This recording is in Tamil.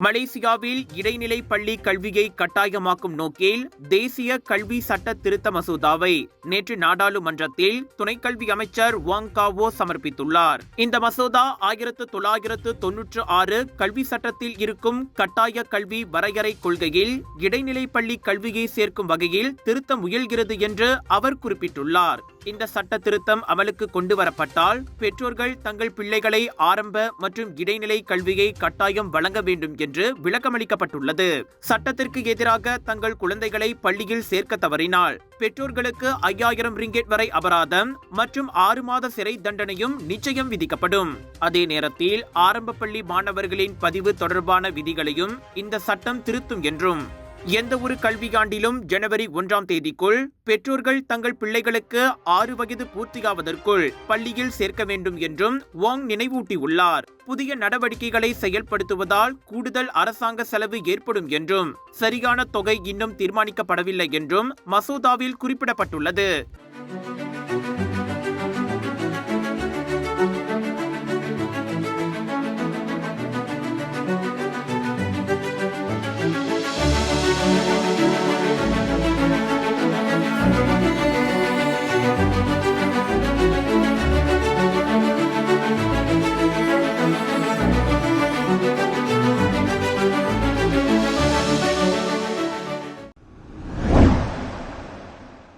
மலேசியாவில் இடைநிலை பள்ளி கல்வியை கட்டாயமாக்கும் நோக்கில் தேசிய கல்வி சட்ட திருத்த மசோதாவை நேற்று நாடாளுமன்றத்தில் துணைக்கல்வி அமைச்சர் வாங் காவோ சமர்ப்பித்துள்ளார். இந்த மசோதா 1996 கல்வி சட்டத்தில் இருக்கும் கட்டாய கல்வி வரையறை கொள்கையில் இடைநிலை பள்ளி கல்வியை சேர்க்கும் வகையில் திருத்த முயல்கிறது என்று அவர் குறிப்பிட்டுள்ளார். இந்த சட்ட திருத்தம் அமலுக்கு கொண்டுவரப்பட்டால் பெற்றோர்கள் தங்கள் பிள்ளைகளை ஆரம்ப மற்றும் இடைநிலை கல்வியை கட்டாயம் வழங்க வேண்டும் என்று விளக்கமளிக்கப்பட்டுள்ளது. சட்டத்திற்கு எதிராக தங்கள் குழந்தைகளை பள்ளியில் சேர்க்க தவறினால் பெற்றோர்களுக்கு 5000 ரிங்கெட் வரை அபராதம் மற்றும் 6 மாத சிறை தண்டனையும் நிச்சயம் விதிக்கப்படும். அதே நேரத்தில் ஆரம்ப பள்ளி மாணவர்களின் பதிவு தொடர்பான விதிகளையும் இந்த சட்டம் திருத்தும் என்றும் எந்த ஒரு கல்வியாண்டிலும் ஜனவரி 1ஆம் தேதிக்குள் பெற்றோர்கள் தங்கள் பிள்ளைகளுக்கு 6 வயது பூர்த்தியாவதற்குள் பள்ளியில் சேர்க்க வேண்டும் என்றும் வாங் நினைவூட்டியுள்ளார். புதிய நடவடிக்கைகளை செயல்படுத்துவதால் கூடுதல் அரசாங்க செலவு ஏற்படும் என்றும் சரியான தொகை இன்னும் தீர்மானிக்கப்படவில்லை என்றும் மசோதாவில் குறிப்பிடப்பட்டுள்ளது.